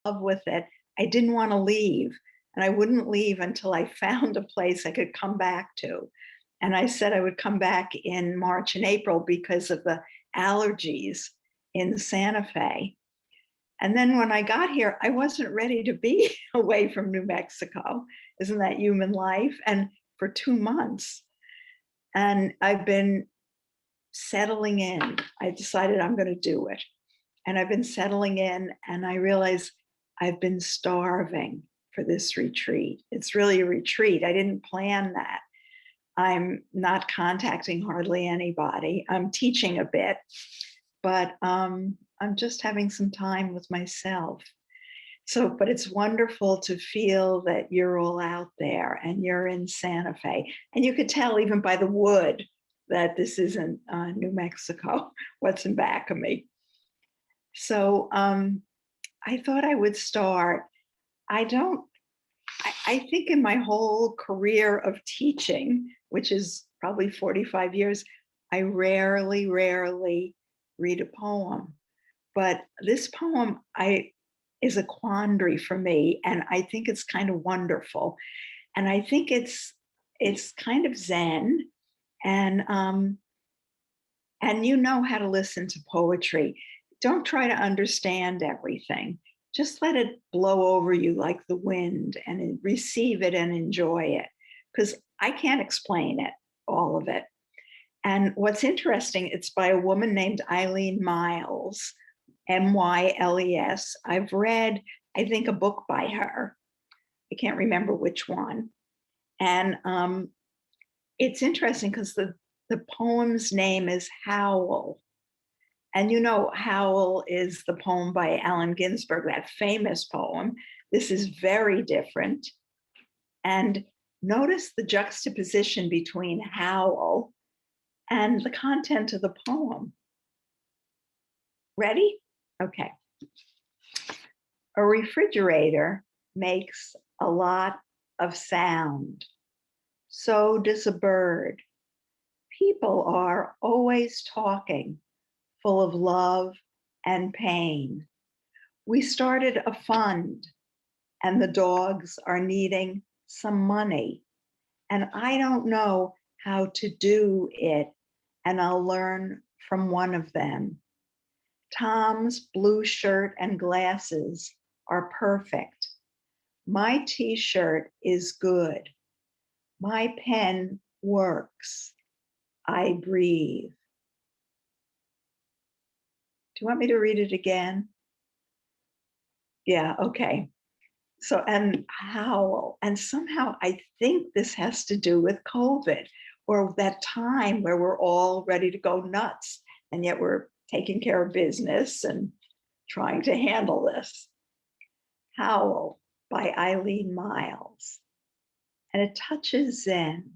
love with it. I didn't want to leave. And I wouldn't leave until I found a place I could come back to. And I said I would come back in March and April because of the allergies in Santa Fe. And then when I got here, I wasn't ready to be away from New Mexico. Isn't that human life? And for 2 months. And I've been settling in. I decided I'm going to do it. And I've been settling in, and I realized I've been starving for this retreat. It's really a retreat. I didn't plan that. I'm not contacting hardly anybody. I'm teaching a bit, but I'm just having some time with myself. So, but it's wonderful to feel that you're all out there and you're in Santa Fe. And you could tell even by the wood that this isn't New Mexico, what's in back of me. So I thought I would start. I think in my whole career of teaching, which is probably 45 years, I rarely read a poem. But this poem is a quandary for me, and I think it's kind of wonderful. And I think it's kind of Zen, and you know how to listen to poetry. Don't try to understand everything. Just let it blow over you like the wind and receive it and enjoy it, because I can't explain it, all of it. And what's interesting, it's by a woman named Eileen Myles, Myles. I've read, I think, a book by her. I can't remember which one. And it's interesting because the poem's name is Howl. And you know, Howl is the poem by Allen Ginsberg, that famous poem. This is very different. And notice the juxtaposition between Howl and the content of the poem. Ready? Okay. A refrigerator makes a lot of sound. So does a bird. People are always talking, full of love and pain. We started a fund, and the dogs are needing some money. And I don't know how to do it, and I'll learn from one of them. Tom's blue shirt and glasses are perfect. My t-shirt is good. My pen works. I breathe. Do you want me to read it again? Yeah, okay. So, and Howl, and somehow I think this has to do with COVID, or that time where we're all ready to go nuts, and yet we're taking care of business and trying to handle this. Howl by Eileen Myles. And it touches Zen.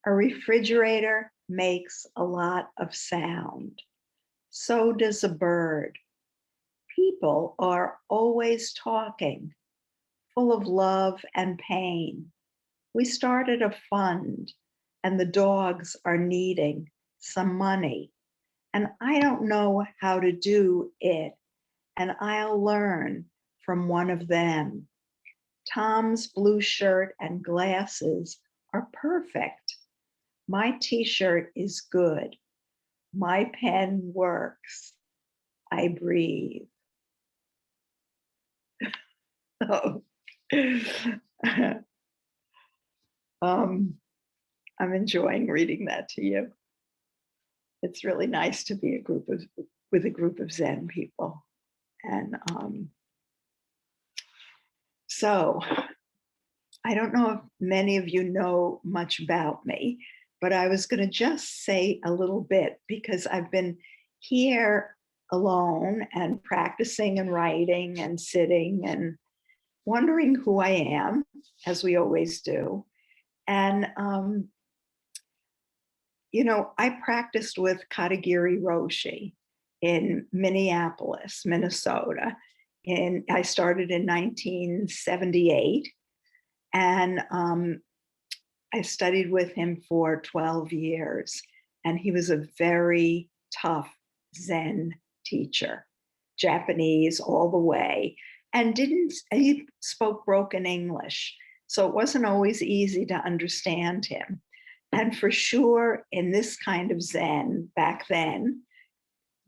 A refrigerator makes a lot of sound. So does a bird. People are always talking, full of love and pain. We started a fund, and the dogs are needing some money. And I don't know how to do it, and I'll learn from one of them. Tom's blue shirt and glasses are perfect. My t-shirt is good. My pen works. I breathe. Oh. I'm enjoying reading that to you. It's really nice to be with a group of Zen people. And so I don't know if many of you know much about me, but I was going to just say a little bit because I've been here alone and practicing and writing and sitting and wondering who I am, as we always do. And, you know, I practiced with Katagiri Roshi in Minneapolis, Minnesota. And I started in 1978. And I studied with him for 12 years. And he was a very tough Zen teacher, Japanese all the way, and he spoke broken English. So it wasn't always easy to understand him. And for sure, in this kind of Zen back then,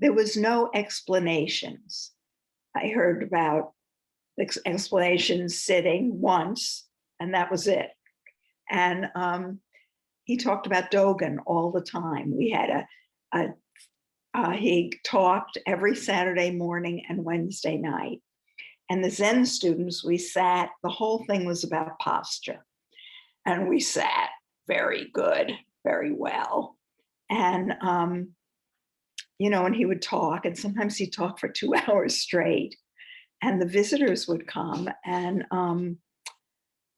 there was no explanations. I heard about explanations sitting once, and that was it. And he talked about Dogen all the time. We had he talked every Saturday morning and Wednesday night. And the Zen students, we sat, the whole thing was about posture. And we sat very good, very well. And, and he would talk, and sometimes he'd talk for 2 hours straight. And the visitors would come and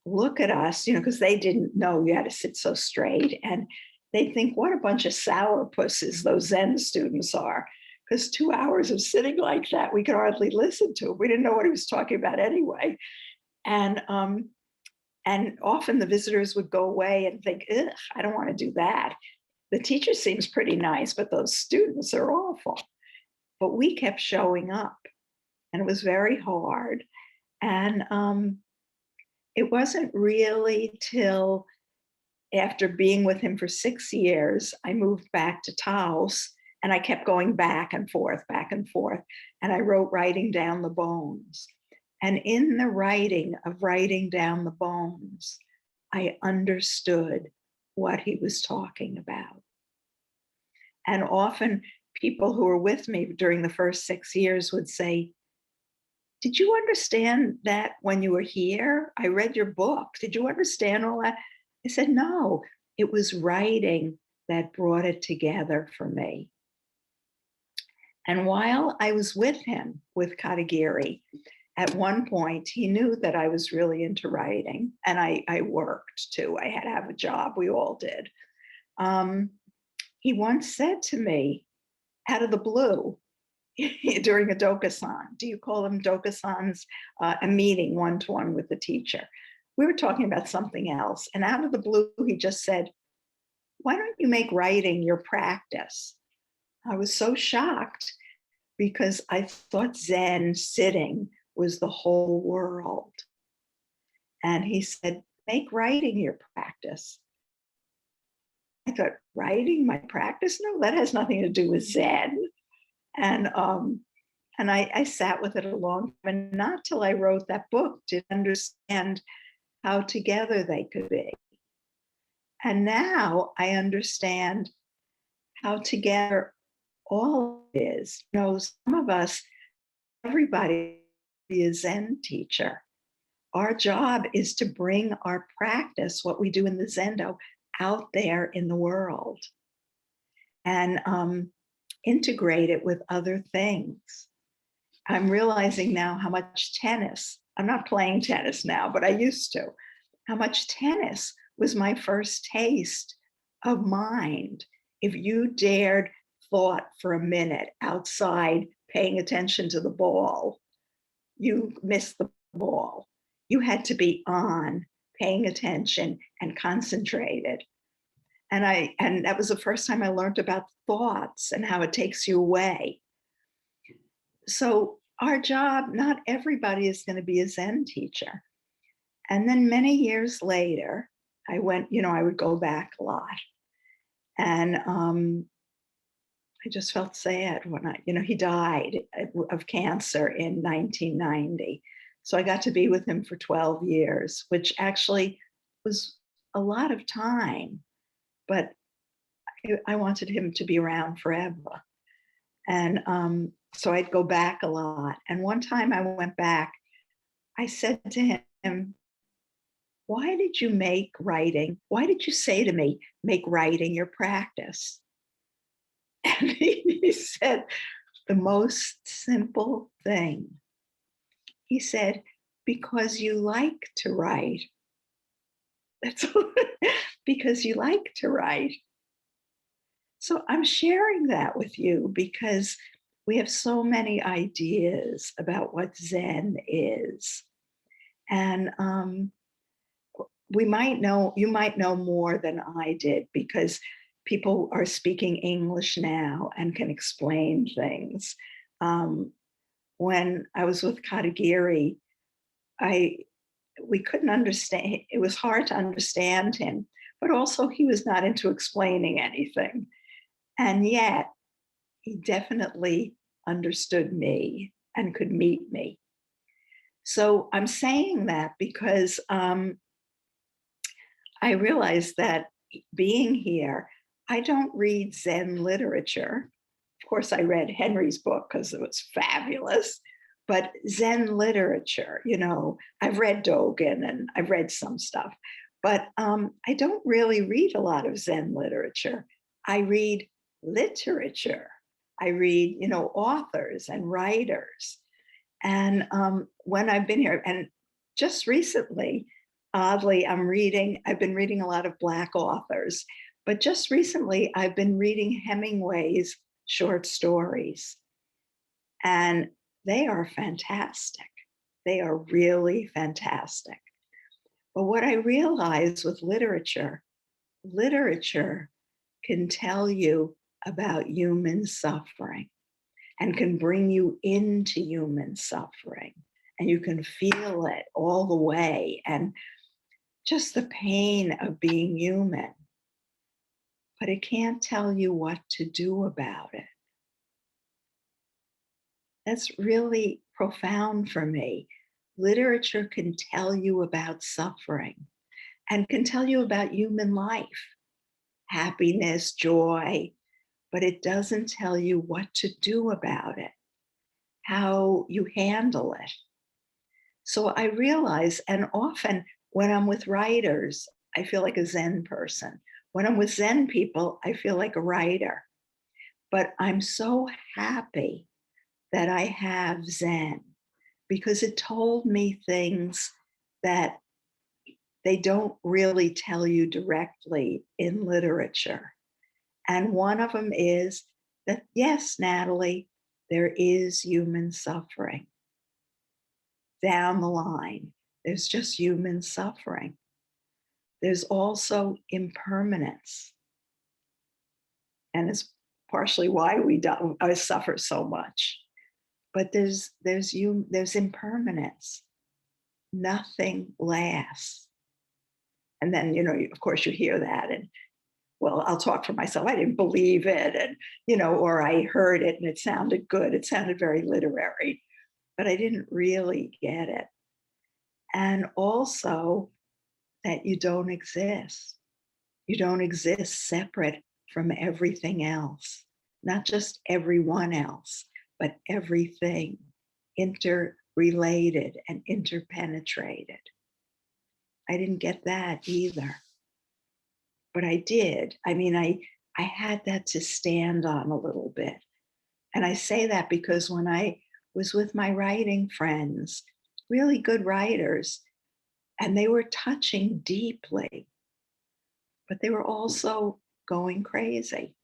look at us, because they didn't know you had to sit so straight. And they think, what a bunch of sourpusses those Zen students are. Because 2 hours of sitting like that, we could hardly listen to. We didn't know what he was talking about anyway. And often the visitors would go away and think, I don't want to do that. The teacher seems pretty nice, but those students are awful. But we kept showing up, and it was very hard. And it wasn't really till after being with him for 6 years, I moved back to Taos, and I kept going back and forth, and I wrote Writing Down the Bones. And in the writing down the bones, I understood what he was talking about. And often people who were with me during the first 6 years would say, did you understand that when you were here? I read your book. Did you understand all that? I said, no, it was writing that brought it together for me. And while I was with him, with Katagiri, at one point, he knew that I was really into writing, and I worked too. I had to have a job. We all did. He once said to me, out of the blue, during a dokusan, do you call them dokusans? A meeting one-to-one with the teacher. We were talking about something else, and out of the blue, he just said, why don't you make writing your practice? I was so shocked because I thought Zen sitting was the whole world. And he said, make writing your practice. I thought, writing my practice? No, that has nothing to do with Zen. And I sat with it a long time, and not till I wrote that book did I understand how together they could be. And now I understand how together all is. Some of us, everybody is a Zen teacher. Our job is to bring our practice, what we do in the Zendo, out there in the world and integrate it with other things. I'm realizing now how much tennis, I'm not playing tennis now, but I used to, how much tennis was my first taste of mind. If you dared thought for a minute outside paying attention to the ball, you missed the ball. You had to be on, paying attention and concentrated. And that was the first time I learned about thoughts and how it takes you away. So our job, not everybody is going to be a Zen teacher. And then many years later, I went, I would go back a lot. And I just felt sad when he died of cancer in 1990. So I got to be with him for 12 years, which actually was a lot of time, but I wanted him to be around forever. And so I'd go back a lot. And one time I went back, I said to him, why did you make writing? Why did you say to me, make writing your practice? And he said the most simple thing. He said, because you like to write. That's all. Because you like to write. So I'm sharing that with you because we have so many ideas about what Zen is. And you might know more than I did because people are speaking English now and can explain things. when I was with Katagiri, we couldn't understand. It was hard to understand him, but also he was not into explaining anything. And yet he definitely understood me and could meet me. So I'm saying that because I realized that being here, I don't read Zen literature. Of course, I read Henry's book because it was fabulous, but Zen literature, I've read Dogen and I've read some stuff, but I don't really read a lot of Zen literature. I read literature. I read, authors and writers. And when I've been here, and just recently, oddly, I've been reading a lot of Black authors, but just recently I've been reading Hemingway's short stories. And they are fantastic. They are really fantastic. But what I realize with literature can tell you about human suffering and can bring you into human suffering. And you can feel it all the way. And just the pain of being human. But it can't tell you what to do about it. That's really profound for me. Literature can tell you about suffering and can tell you about human life, happiness, joy, but it doesn't tell you what to do about it, how you handle it. So I realize, and often when I'm with writers, I feel like a Zen person. When I'm with Zen people, I feel like a writer. But I'm so happy that I have Zen because it told me things that they don't really tell you directly in literature. And one of them is that, yes, Natalie, there is human suffering. Down the line, there's just human suffering. There's also impermanence. And it's partially why I suffer so much. But there's impermanence. Nothing lasts. And then, of course you hear that. And well, I'll talk for myself. I didn't believe it. And, or I heard it and it sounded good. It sounded very literary, but I didn't really get it. And also that you don't exist. You don't exist separate from everything else, not just everyone else, but everything interrelated and interpenetrated. I didn't get that either, but I did. I mean, I had that to stand on a little bit. And I say that because when I was with my writing friends, really good writers, and they were touching deeply, but they were also going crazy.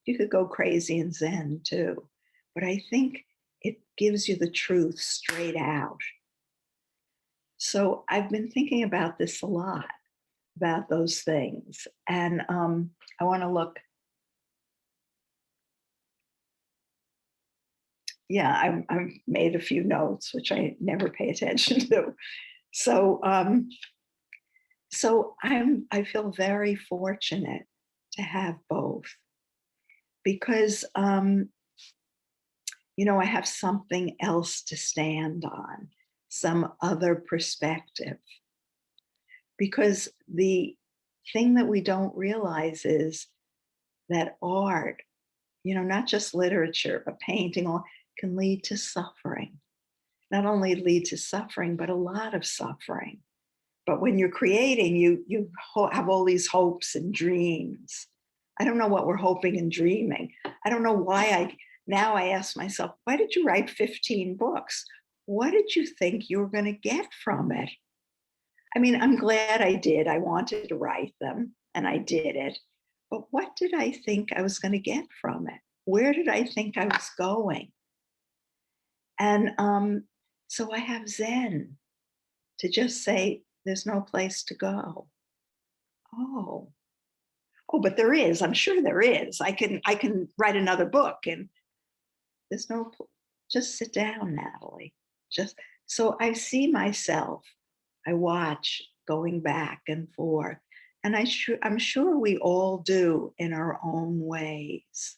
You could go crazy in Zen too, but I think it gives you the truth straight out. So I've been thinking about this a lot, about those things. And I want to look. Yeah, I've made a few notes, which I never pay attention to. So, I feel very fortunate to have both because, I have something else to stand on, some other perspective. Because the thing that we don't realize is that art, not just literature, but painting, all can lead to suffering. Not only lead to suffering, but a lot of suffering. But when you're creating, you have all these hopes and dreams. I don't know what we're hoping and dreaming. I don't know why now I ask myself, why did you write 15 books? What did you think you were going to get from it? I mean, I'm glad I did. I wanted to write them and I did it. But what did I think I was going to get from it? Where did I think I was going? And so I have Zen to just say, there's no place to go. Oh, but there is. I'm sure there is. I can write another book, and there's no Just sit down, Natalie. Just so I see myself, I watch going back and forth. And I'm sure we all do in our own ways.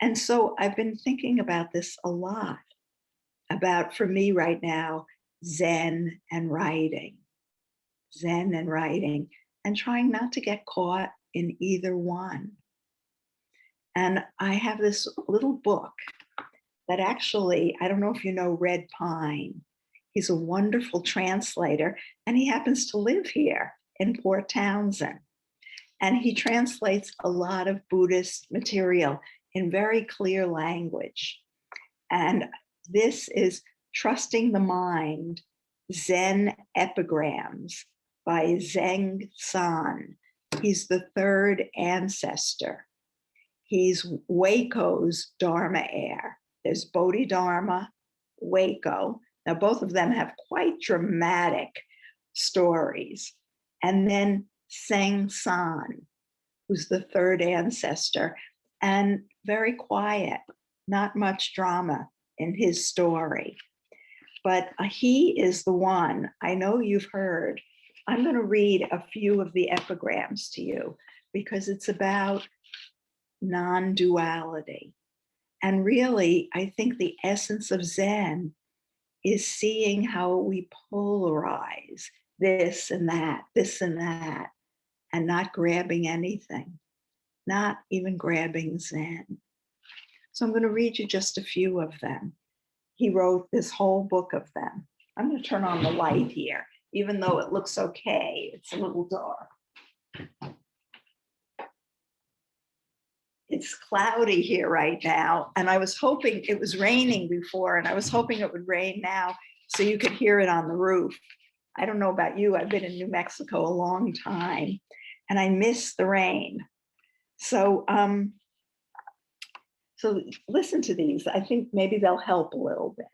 And so I've been thinking about this a lot, about for me right now, Zen and writing, Zen and writing, and trying not to get caught in either one. And I have this little book that actually, I don't know if you know Red Pine. He's a wonderful translator, and he happens to live here in Port Townsend. And he translates a lot of Buddhist material in very clear language. And this is Trusting the Mind, Zen Epigrams by Zheng San. He's the third ancestor. He's Waco's Dharma heir. There's Bodhidharma, Waco. Now, both of them have quite dramatic stories. And then Zheng San, who's the third ancestor, and very quiet, not much drama in his story. But he is the one, I know you've heard. I'm going to read a few of the epigrams to you because it's about non-duality. And really, I think the essence of Zen is seeing how we polarize this and that, and not grabbing anything, not even grabbing Zen. So I'm going to read you just a few of them. He wrote this whole book of them. I'm going to turn on the light here, even though it looks okay. It's a little dark. It's cloudy here right now, and I was hoping it was raining before, and I was hoping it would rain now so you could hear it on the roof. I don't know about you, I've been in New Mexico a long time, and I miss the rain. So listen to these. I think maybe they'll help a little bit.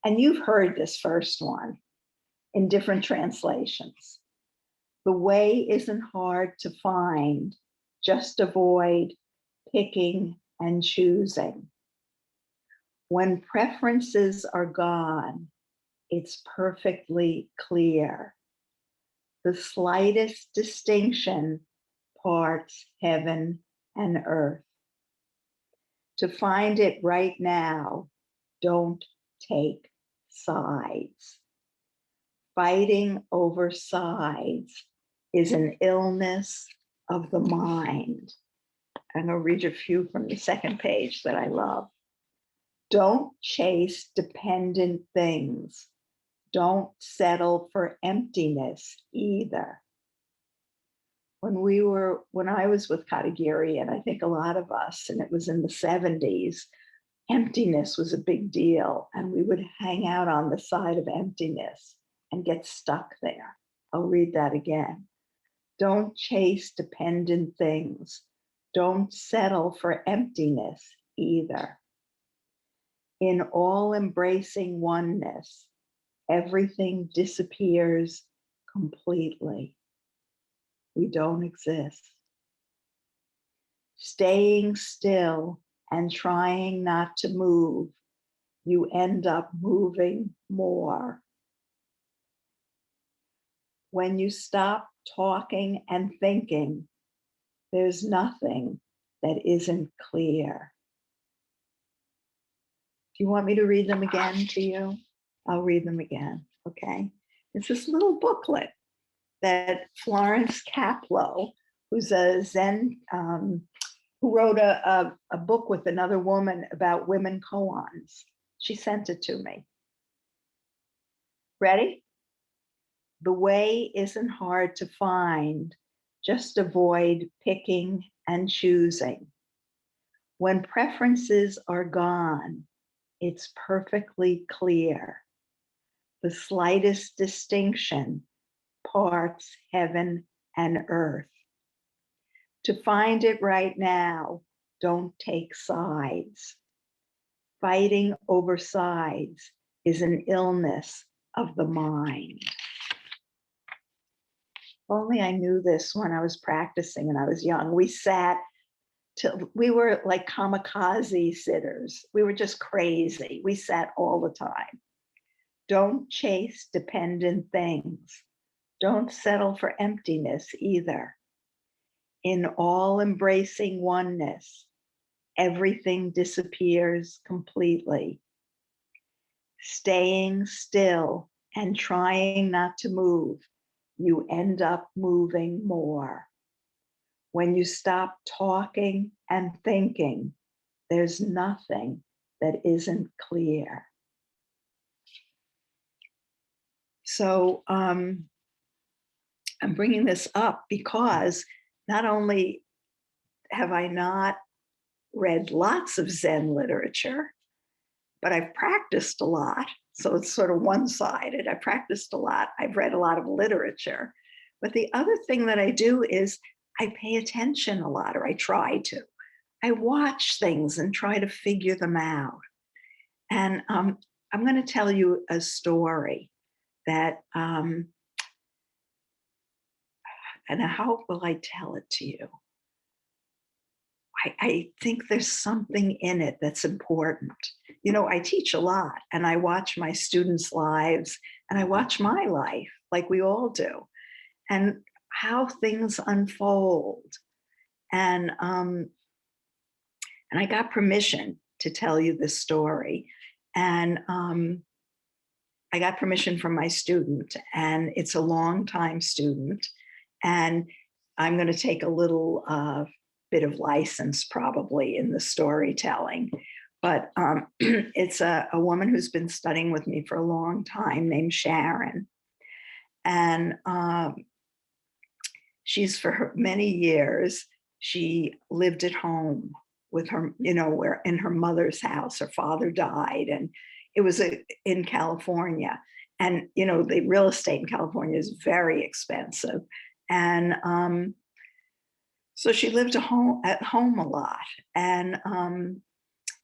And you've heard this first one in different translations. The way isn't hard to find, just avoid picking and choosing. When preferences are gone, it's perfectly clear. The slightest distinction parts heaven and earth. To find it right now, don't take sides. Fighting over sides is an illness of the mind. I'm going to read a few from the second page that I love. Don't chase dependent things. Don't settle for emptiness either. When I was with Katagiri, and I think a lot of us, and it was in the 70s, emptiness was a big deal. And we would hang out on the side of emptiness and get stuck there. I'll read that again. Don't chase dependent things. Don't settle for emptiness either. In all embracing oneness, everything disappears completely. We don't exist. Staying still and trying not to move, you end up moving more. When you stop talking and thinking, there's nothing that isn't clear. Do you want me to read them again to you? I'll read them again, okay? It's this little booklet that Florence Kaplow, who's a Zen, who wrote a book with another woman about women koans. She sent it to me. Ready? The way isn't hard to find. Just avoid picking and choosing. When preferences are gone, it's perfectly clear. The slightest distinction parts heaven and earth. To find it right now, don't take sides. Fighting over sides is an illness of the mind. Only I knew this when I was practicing and I was young. We sat we were like kamikaze sitters. We were just crazy. We sat all the time. Don't chase dependent things. Don't settle for emptiness either. In all embracing oneness, everything disappears completely. Staying still and trying not to move, you end up moving more. When you stop talking and thinking, there's nothing that isn't clear. So I'm bringing this up because not only have I not read lots of Zen literature, but I've practiced a lot. So it's sort of one-sided. I practiced a lot. I've read a lot of literature. But the other thing that I do is I pay attention a lot, or I try to. I watch things and try to figure them out. And I'm going to tell you a story that, and how will I tell it to you? I think there's something in it that's important. You know, I teach a lot and I watch my students' lives and I watch my life like we all do, and how things unfold. And I got permission to tell you this story. And I got permission from my student, and it's a longtime student. And I'm going to take a little bit of license probably in the storytelling. But it's a woman who's been studying with me for a long time named Sharon. And she's, for her many years, she lived at home with her, you know, where in her mother's house. Her father died, and it was in California. And, you know, the real estate in California is very expensive. And so she lived at home a lot. And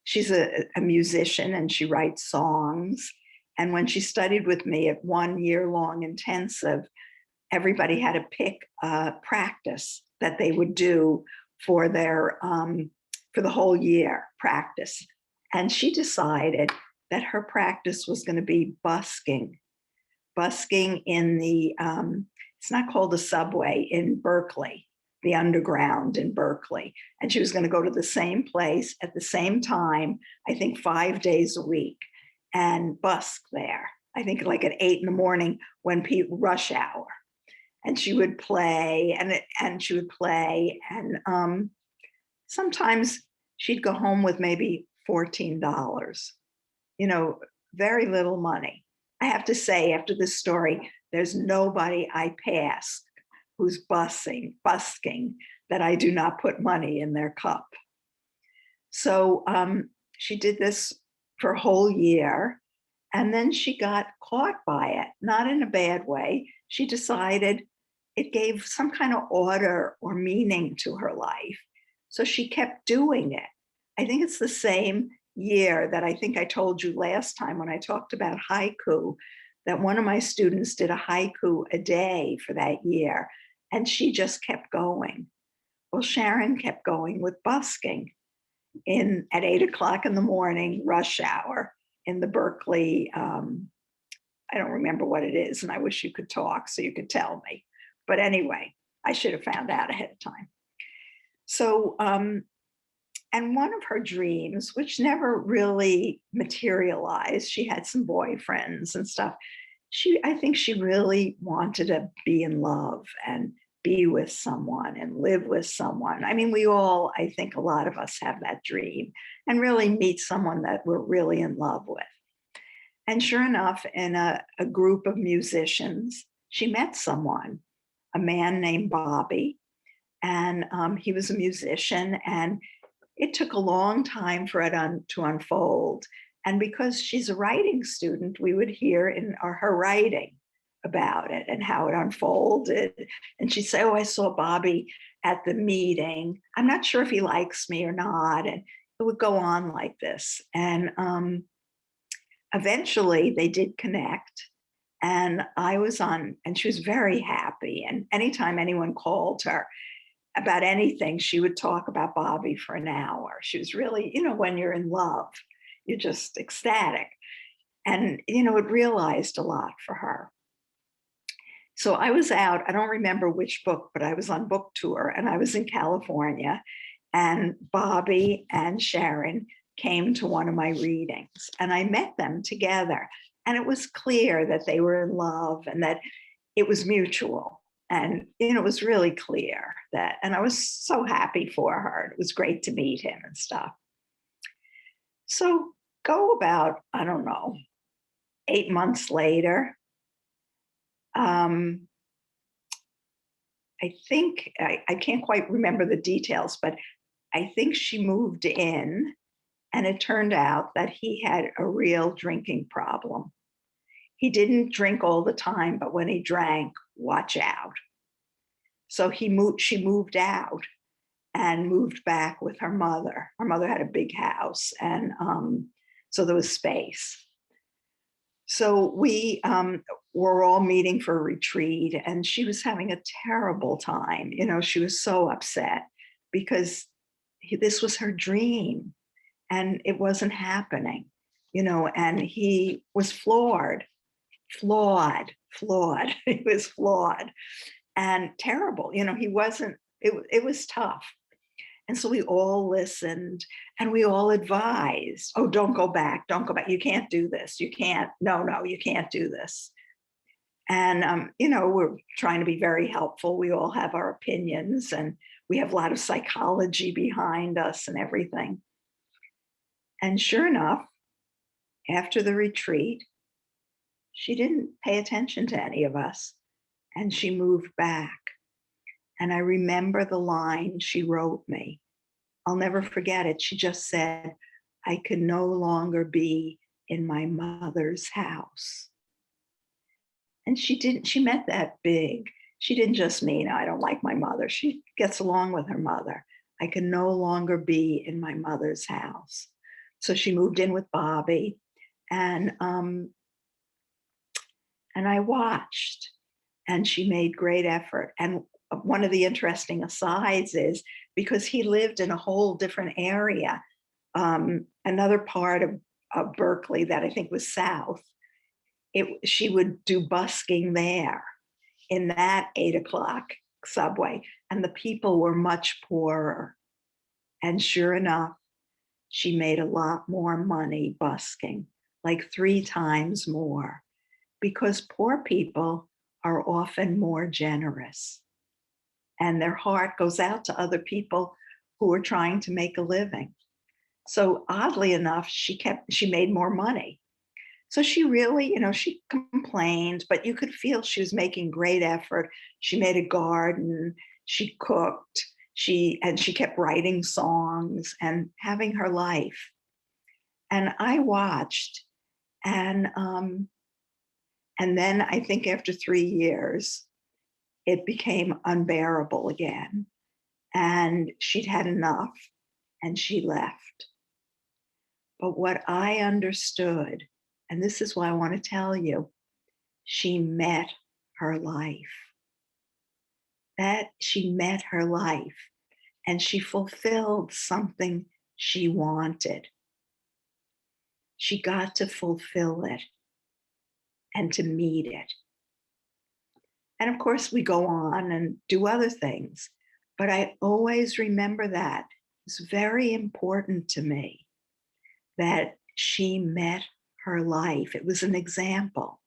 she's a musician and she writes songs. And when she studied with me at 1 year-long intensive, everybody had to pick a practice that they would do for their for the whole year practice. And she decided that her practice was going to be busking in the it's not called the subway in Berkeley, the underground in Berkeley. And she was going to go to the same place at the same time, I think 5 days a week, and busk there. I think like at 8 a.m. when people rush hour. And she would play and she would play. And sometimes she'd go home with maybe $14, you know, very little money. I have to say, after this story, there's nobody I pass who's busking that I do not put money in their cup. So she did this for a whole year, and then she got caught by it, not in a bad way. She decided it gave some kind of order or meaning to her life. So she kept doing it. I think it's the same year that I think I told you last time when I talked about haiku, that one of my students did a haiku a day for that year, and she just kept going. Well, Sharon kept going with busking at 8 o'clock in the morning, rush hour in the Berkeley. I don't remember what it is, and I wish you could talk so you could tell me. But anyway, I should have found out ahead of time. So, and one of her dreams, which never really materialized, she had some boyfriends and stuff. I think she really wanted to be in love and be with someone and live with someone. I mean, I think a lot of us have that dream, and really meet someone that we're really in love with. And sure enough, in a group of musicians, she met someone, a man named Bobby. And he was a musician, and it took a long time for it to unfold. And because she's a writing student, we would hear in her writing about it and how it unfolded. And she'd say, oh, I saw Bobby at the meeting. I'm not sure if he likes me or not. And it would go on like this. And eventually they did connect. And I was on, and she was very happy. And anytime anyone called her, about anything. She would talk about Bobby for an hour. She was really, when you're in love, you're just ecstatic. And, it realized a lot for her. So I was out, I don't remember which book, but I was on book tour and I was in California, and Bobby and Sharon came to one of my readings and I met them together. And it was clear that they were in love and that it was mutual. And, it was really clear that, and I was so happy for her. It was great to meet him and stuff. So go about, I don't know, 8 months later, I think, I can't quite remember the details, but I think she moved in and it turned out that he had a real drinking problem. He didn't drink all the time, but when he drank, watch out. So she moved out and moved back with her mother. Her mother had a big house, and so there was space. So we were all meeting for a retreat, and she was having a terrible time. She was so upset because this was her dream and it wasn't happening, and he was flawed. He was flawed and terrible. He wasn't, it was tough. And so we all listened and we all advised, oh, don't go back. You can't do this. You can't, no, you can't do this. And, we're trying to be very helpful. We all have our opinions and we have a lot of psychology behind us and everything. And sure enough, after the retreat, she didn't pay attention to any of us and she moved back. And I remember the line she wrote me. I'll never forget it. She just said, I can no longer be in my mother's house. And she meant that big. She didn't just mean, I don't like my mother. She gets along with her mother. I can no longer be in my mother's house. So she moved in with Bobby, and I watched, and she made great effort. And one of the interesting asides is because he lived in a whole different area, another part of Berkeley that I think was south, she would do busking there in that 8 o'clock subway, and the people were much poorer. And sure enough, she made a lot more money busking, like 3 times more, because poor people are often more generous and their heart goes out to other people who are trying to make a living. So oddly enough, she made more money. So she really, she complained, but you could feel she was making great effort. She made a garden, she cooked, she kept writing songs and having her life. And I watched, and then I think after 3 years, it became unbearable again. And she'd had enough and she left. But what I understood, and this is why I want to tell you, she met her life. That she met her life and she fulfilled something she wanted. She got to fulfill it and to meet it. And of course, we go on and do other things. But I always remember that. It's very important to me that she met her life. It was an example,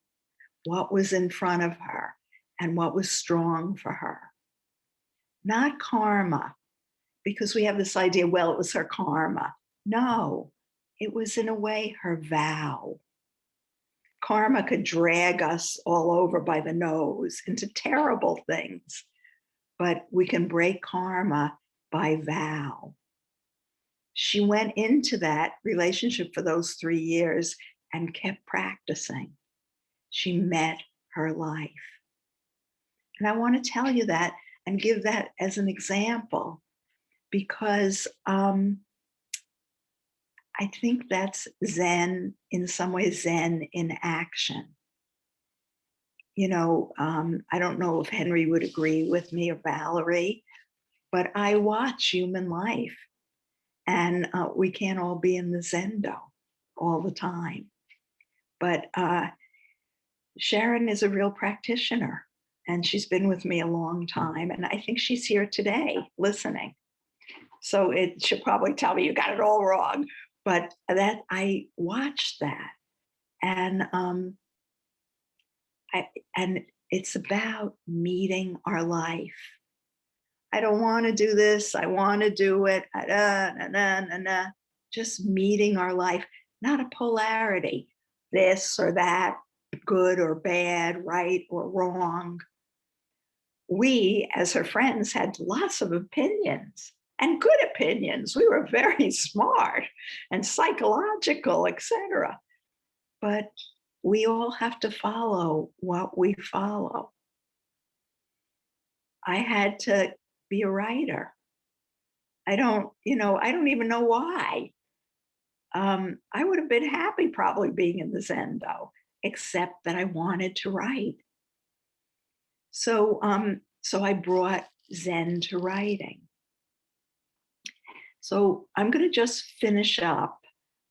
what was in front of her and what was strong for her. Not karma, because we have this idea, well, it was her karma. No, it was in a way her vow. Karma could drag us all over by the nose into terrible things, but we can break karma by vow. She went into that relationship for those 3 years and kept practicing. She met her life. And I want to tell you that and give that as an example, because I think that's Zen, in some ways, Zen in action. I don't know if Henry would agree with me or Valerie, but I watch human life, and we can't all be in the Zendo all the time. But Sharon is a real practitioner, and she's been with me a long time. And I think she's here today listening. So it should probably tell me you got it all wrong. But that I watched that. And and it's about meeting our life. I don't want to do this. I want to do it. Just meeting our life, not a polarity, this or that, good or bad, right or wrong. We, as her friends, had lots of opinions and good opinions. We were very smart and psychological, etc. But we all have to follow what we follow. I had to be a writer. I don't even know why. I would have been happy probably being in the Zendo, except that I wanted to write. So I brought Zen to writing. So I'm going to just finish up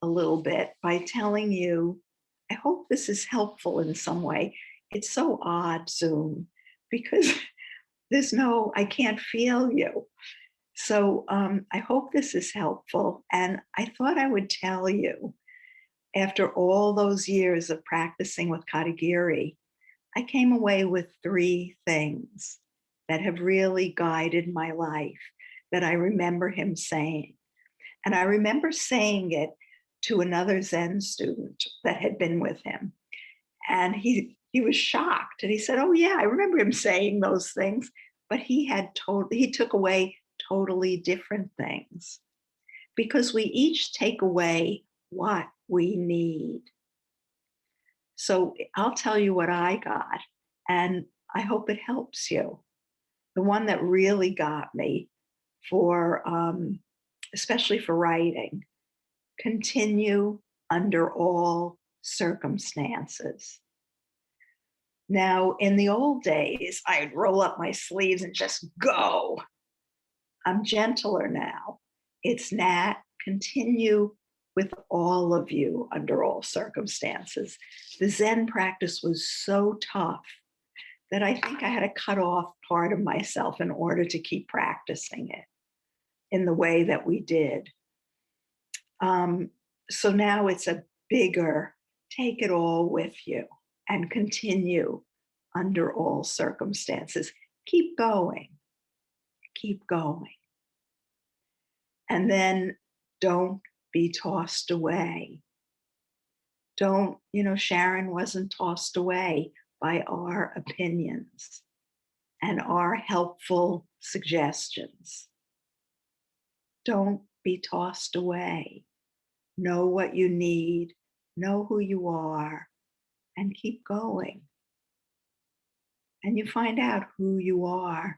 a little bit by telling you, I hope this is helpful in some way. It's so odd, Zoom, because I can't feel you. So I hope this is helpful. And I thought I would tell you, after all those years of practicing with Katagiri, I came away with 3 things that have really guided my life that I remember him saying. And I remember saying it to another Zen student that had been with him. And he was shocked. And he said, oh, yeah, I remember him saying those things. But he took away totally different things, because we each take away what we need. So I'll tell you what I got, and I hope it helps you. The one that really got me for, especially for writing, continue under all circumstances. Now, in the old days, I'd roll up my sleeves and just go. I'm gentler now. It's Nat, continue with all of you under all circumstances. The Zen practice was so tough that I think I had to cut off part of myself in order to keep practicing it in the way that we did. So now it's a bigger, take it all with you and continue under all circumstances. Keep going. Keep going. And then don't be tossed away. Sharon wasn't tossed away by our opinions and our helpful suggestions. Don't be tossed away. Know what you need, know who you are, and keep going. And you find out who you are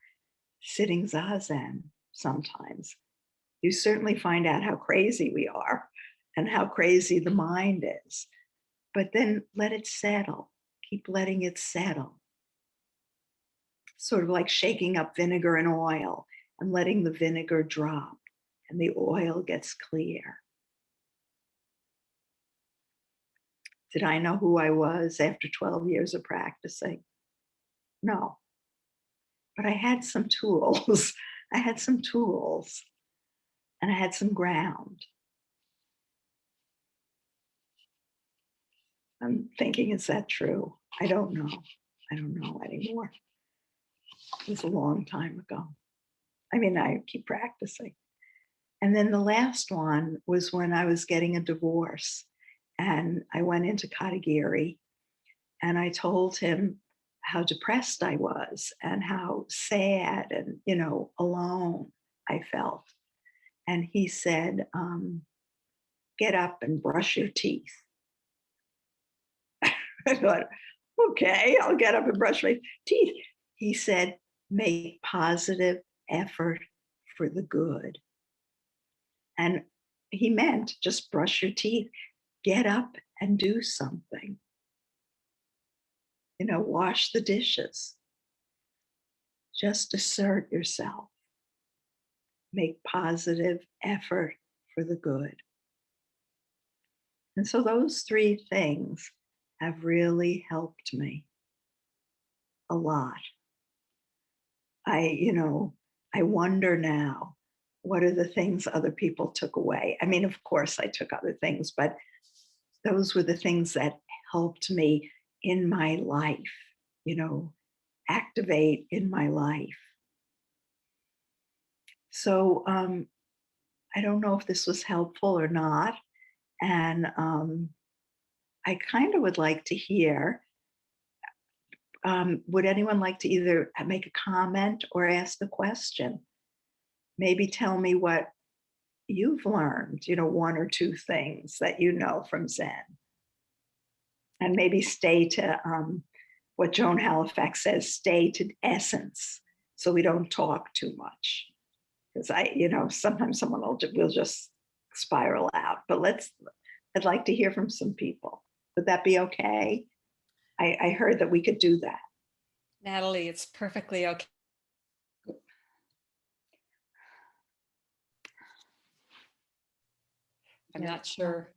sitting zazen sometimes. You certainly find out how crazy we are and how crazy the mind is. But then let it settle. Keep letting it settle. Sort of like shaking up vinegar and oil and letting the vinegar drop and the oil gets clear. Did I know who I was after 12 years of practicing? No. But I had some tools. I had some tools and I had some ground. I'm thinking, is that true? I don't know. I don't know anymore. It was a long time ago. I mean, I keep practicing. And then the last one was when I was getting a divorce. And I went into Katagiri and I told him how depressed I was and how sad and, alone I felt. And he said, get up and brush your teeth. I thought, okay, I'll get up and brush my teeth. He said, make positive effort for the good. And he meant just brush your teeth, get up and do something. Wash the dishes. Just assert yourself. make positive effort for the good. And so those three things have really helped me a lot. I wonder now, what are the things other people took away? I mean, of course, I took other things, but those were the things that helped me in my life, you know, activate in my life. So I don't know if this was helpful or not. And I kind of would like to hear, would anyone like to either make a comment or ask the question? Maybe tell me what you've learned, one or two things that you know from Zen. And maybe stay to what Joan Halifax says, stay to essence so we don't talk too much. Because sometimes someone will just spiral out. But I'd like to hear from some people. Would that be okay? I heard that we could do that. Natalie, it's perfectly okay. I'm not sure.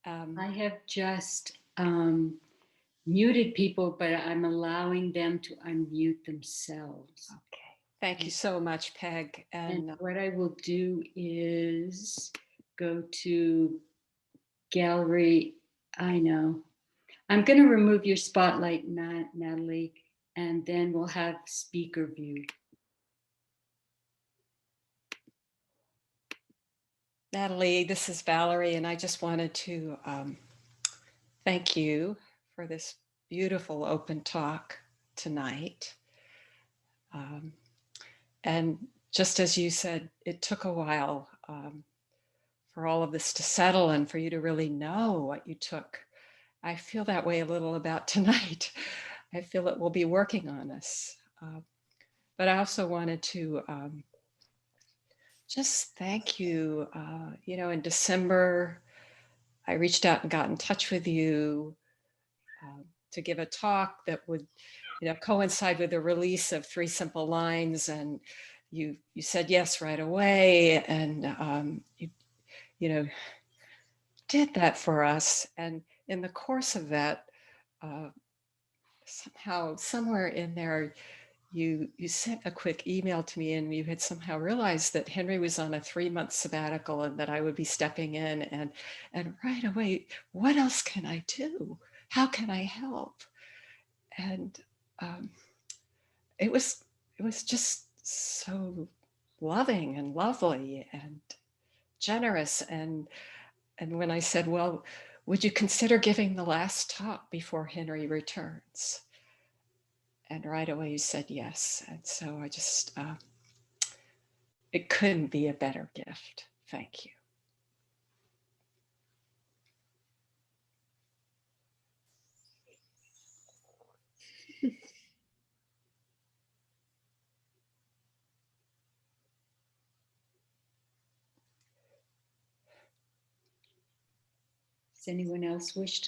I have just muted people, but I'm allowing them to unmute themselves. Okay. Thank you so much, Peg. And what I will do is go to gallery. I know. I'm going to remove your spotlight, Natalie, and then we'll have speaker view. Natalie, this is Valerie, and I just wanted to thank you for this beautiful open talk tonight. And just as you said, it took a while for all of this to settle and for you to really know what you took. I feel that way a little about tonight. I feel it will be working on us. But I also wanted to just thank you. In December, I reached out and got in touch with you to give a talk that would, coincide with the release of 3 Simple Lines, and you said yes right away, and you did that for us. And in the course of that, somehow, somewhere in there, you sent a quick email to me, and you had somehow realized that Henry was on a 3-month sabbatical and that I would be stepping in, and right away, what else can I do? How can I help? And it was just so loving and lovely and generous. And when I said, well, would you consider giving the last talk before Henry returns? And right away you said yes. And so I just, it couldn't be a better gift. Thank you. Does anyone else wish to